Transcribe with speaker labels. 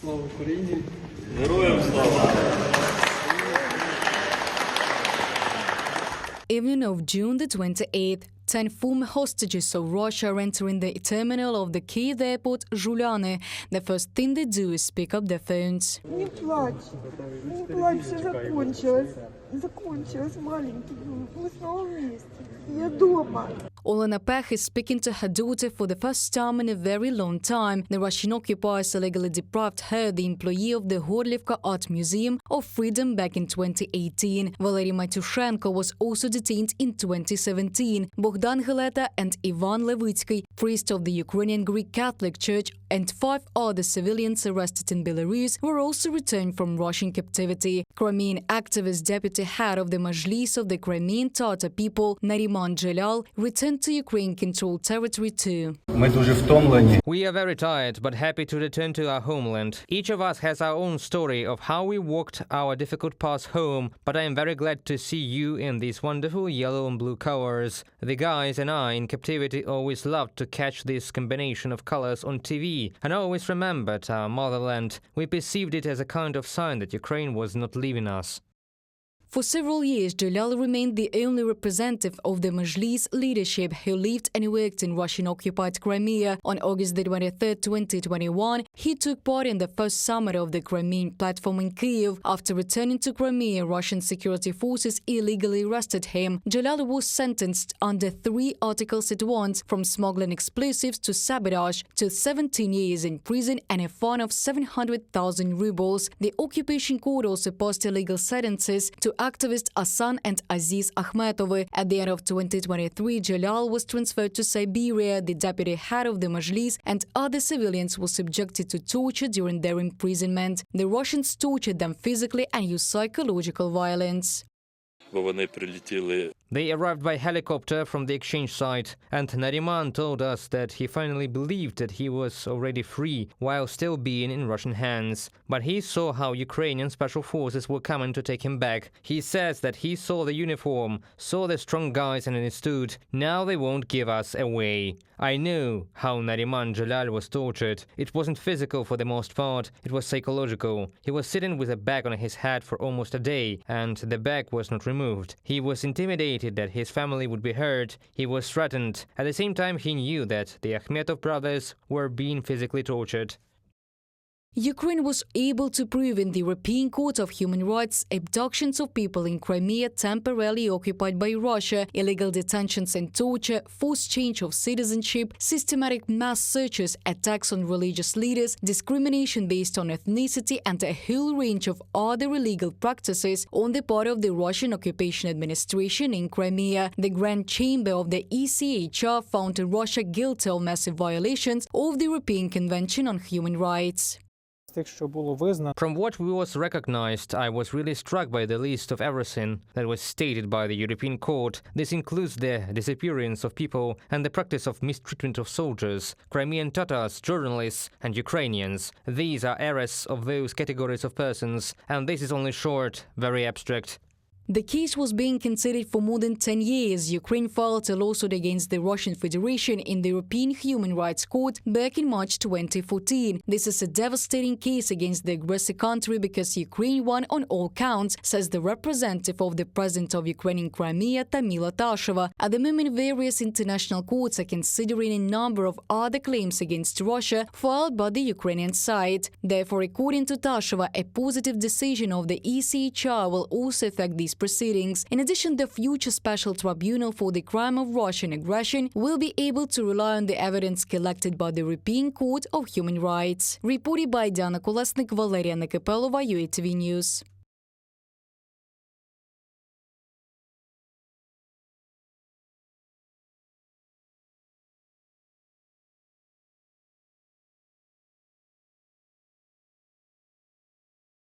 Speaker 1: Слава Україні!
Speaker 2: Героям слава!
Speaker 3: Evening of June the 28th, 10 former hostages of Russia are entering the terminal of the Kyiv airport Zhuliane. The first thing they do is pick up their phones.
Speaker 4: Не плачь, все закончилось. Закончилось, маленький, мы снова вместе. Я дома.
Speaker 3: Olena Pekh is speaking to her daughter for the first time in a very long time. The Russian occupiers illegally deprived her, the employee of the Horlivka Art Museum, of freedom back in 2018. Valery Matyushenko was also detained in 2017. Bogdan Geleta and Ivan Levitsky, priest of the Ukrainian Greek Catholic Church, and 5 other civilians arrested in Belarus were also returned from Russian captivity. Crimean activist deputy head of the Majlis of the Crimean Tatar people, Nariman Dzhelal, returned to Ukraine-controlled territory too.
Speaker 5: We are very tired, but happy to return to our homeland. Each of us has our own story of how we walked our difficult path home, but I am very glad to see you in these wonderful yellow and blue colors. The guys and I in captivity always loved to catch this combination of colors on TV and always remembered our motherland. We perceived it as a kind of sign that Ukraine was not leaving us.
Speaker 3: For several years, Dzhelal remained the only representative of the Majlis leadership who lived and worked in Russian-occupied Crimea. On August 23, 2021, he took part in the first summit of the Crimean Platform in Kyiv. After returning to Crimea, Russian security forces illegally arrested him. Dzhelal was sentenced under 3 articles at once, from smuggling explosives to sabotage, to 17 years in prison and a fine of 700,000 rubles. The occupation court also passed illegal sentences to activists Asan and Aziz Akhmetov. At the end of 2023, Dzhelal was transferred to Siberia. The deputy head of the Majlis and other civilians were subjected to torture during their imprisonment. The Russians tortured them physically and used psychological violence.
Speaker 5: They arrived by helicopter from the exchange site, and Nariman told us that he finally believed that he was already free while still being in Russian hands. But he saw how Ukrainian special forces were coming to take him back. He says that he saw the uniform, saw the strong guys, and understood, now they won't give us away. I know how Nariman Dzhelal was tortured. It wasn't physical for the most part, it was psychological. He was sitting with a bag on his head for almost a day, and the bag was not removed. He was intimidated that his family would be hurt. He was threatened. At the same time, he knew that the Akhmetov brothers were being physically tortured.
Speaker 3: Ukraine was able to prove in the European Court of Human Rights abductions of people in Crimea temporarily occupied by Russia, illegal detentions and torture, forced change of citizenship, systematic mass searches, attacks on religious leaders, discrimination based on ethnicity, and a whole range of other illegal practices on the part of the Russian occupation administration in Crimea. The Grand Chamber of the ECHR found Russia guilty of massive violations of the European Convention on Human Rights.
Speaker 5: From what was recognized, I was really struck by the list of everything that was stated by the European Court. This includes the disappearance of people and the practice of mistreatment of soldiers, Crimean Tatars, journalists, and Ukrainians. These are errors of those categories of persons, and this is only short, very abstract.
Speaker 3: The case was being considered for more than 10 years. Ukraine filed a lawsuit against the Russian Federation in the European Human Rights Court back in March 2014. This is a devastating case against the aggressor country because Ukraine won on all counts, says the representative of the President of Ukraine in Crimea, Tamila Tasheva. At the moment, various international courts are considering a number of other claims against Russia filed by the Ukrainian side. Therefore, according to Tasheva, a positive decision of the ECHR will also affect these proceedings. In addition, the future special tribunal for the crime of Russian aggression will be able to rely on the evidence collected by the European Court of Human Rights. Reported by Diana Kolesnik, Valeria Nekapelova, UATV News.